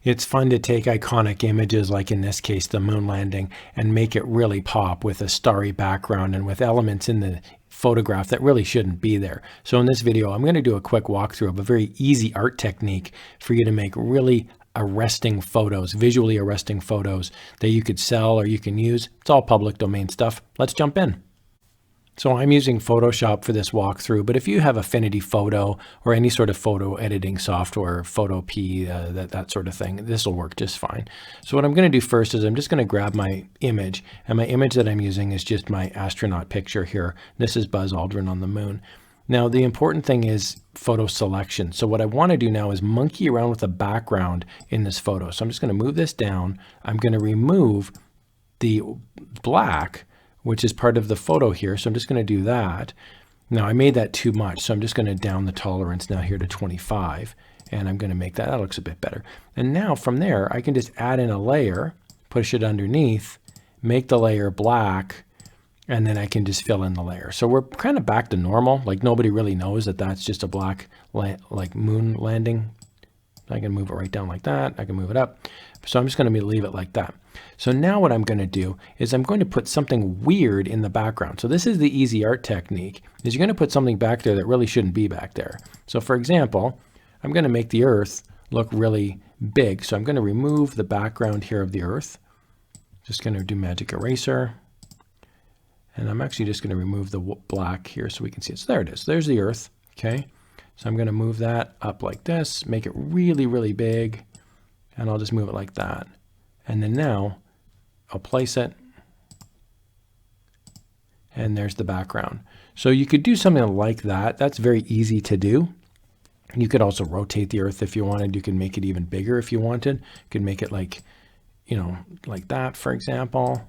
It's fun to take iconic images, like in this case, the moon landing, and make it really pop with a starry background and with elements in the photograph that really shouldn't be there. So in this video, I'm going to do a quick walkthrough of a very easy art technique for you to make really arresting photos, visually arresting photos that you could sell or you can use. It's all public domain stuff. Let's jump in. So I'm using Photoshop for this walkthrough, but if you have Affinity Photo or any sort of photo editing software, Photopea, that sort of thing, this will work just fine. So what I'm going to do first is I'm just going to grab my image, and my image that I'm using is just my astronaut picture here. This is Buzz Aldrin on the moon. Now the important thing is photo selection. So what I want to do now is monkey around with the background in this photo. So I'm just going to move this down. I'm going to remove the black, which is part of the photo here. So I'm just going to do that. Now I made that too much, so I'm just going to down the tolerance now here to 25, and I'm going to make that looks a bit better. And now from there, I can just add in a layer, push it underneath, make the layer black, and then I can just fill in the layer. So we're kind of back to normal. Like nobody really knows that that's just a black like moon landing. I can move it right down like that. I can move it up. So I'm just going to leave it like that. So now what I'm going to do is I'm going to put something weird in the background. So this is the easy art technique, is you're going to put something back there that really shouldn't be back there. So for example, I'm going to make the Earth look really big. So I'm going to remove the background here of the Earth. Just going to do magic eraser. And I'm actually just going to remove the black here so we can see it. So there it is. There's the Earth. Okay. So I'm going to move that up like this, make it really, really big. And I'll just move it like that. And then now I'll place it. And there's the background. So you could do something like that. That's very easy to do. You could also rotate the Earth if you wanted. You could make it even bigger if you wanted. You could make it like, like that, for example.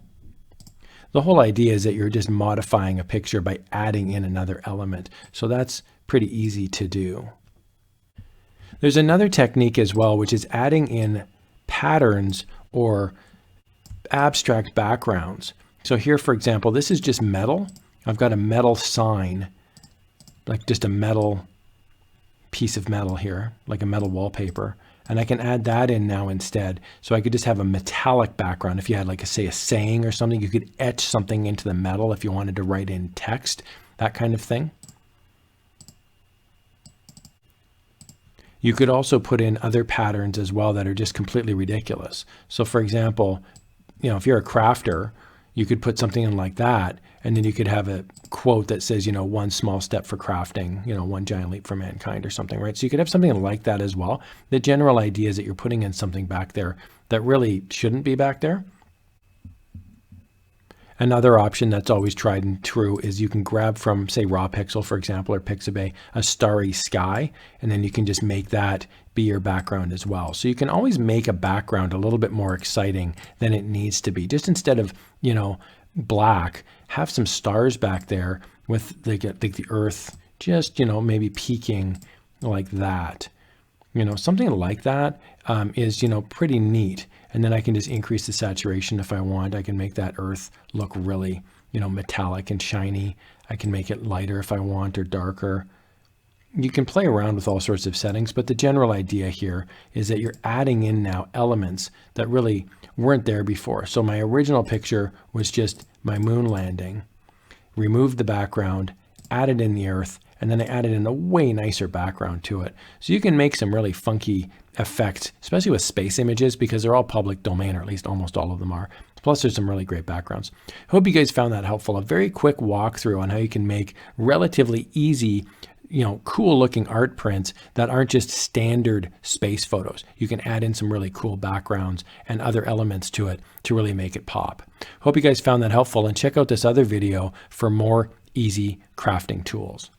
The whole idea is that you're just modifying a picture by adding in another element. So that's pretty easy to do. There's another technique as well, which is adding in patterns or abstract backgrounds. So here, for example, this is just metal. I've got a metal sign, like just a metal piece of metal here, like a metal wallpaper. And I can add that in now instead. So I could just have a metallic background. If you had like say a saying or something, you could etch something into the metal if you wanted to write in text, that kind of thing. You could also put in other patterns as well that are just completely ridiculous. So for example, if you're a crafter, you could put something in like that, and then you could have a quote that says, one small step for crafting, one giant leap for mankind or something, right? So you could have something like that as well. The general idea is that you're putting in something back there that really shouldn't be back there. Another option that's always tried and true is you can grab from, say, Raw Pixel, for example, or Pixabay, a starry sky, and then you can just make that be your background as well. So you can always make a background a little bit more exciting than it needs to be. Just instead of, black, have some stars back there with the Earth just, maybe peaking like that. Something like that is, pretty neat. And then I can just increase the saturation if I want. I can make that Earth look really, metallic and shiny. I can make it lighter if I want, or darker. You can play around with all sorts of settings, but the general idea here is that you're adding in now elements that really weren't there before. So my original picture was just my moon landing, removed the background, added in the Earth, and then I added in a way nicer background to it. So you can make some really funky effects, especially with space images, because they're all public domain, or at least almost all of them are. Plus there's some really great backgrounds. Hope you guys found that helpful. A very quick walkthrough on how you can make relatively easy, cool looking art prints that aren't just standard space photos. You can add in some really cool backgrounds and other elements to it to really make it pop. Hope you guys found that helpful, and check out this other video for more easy crafting tools.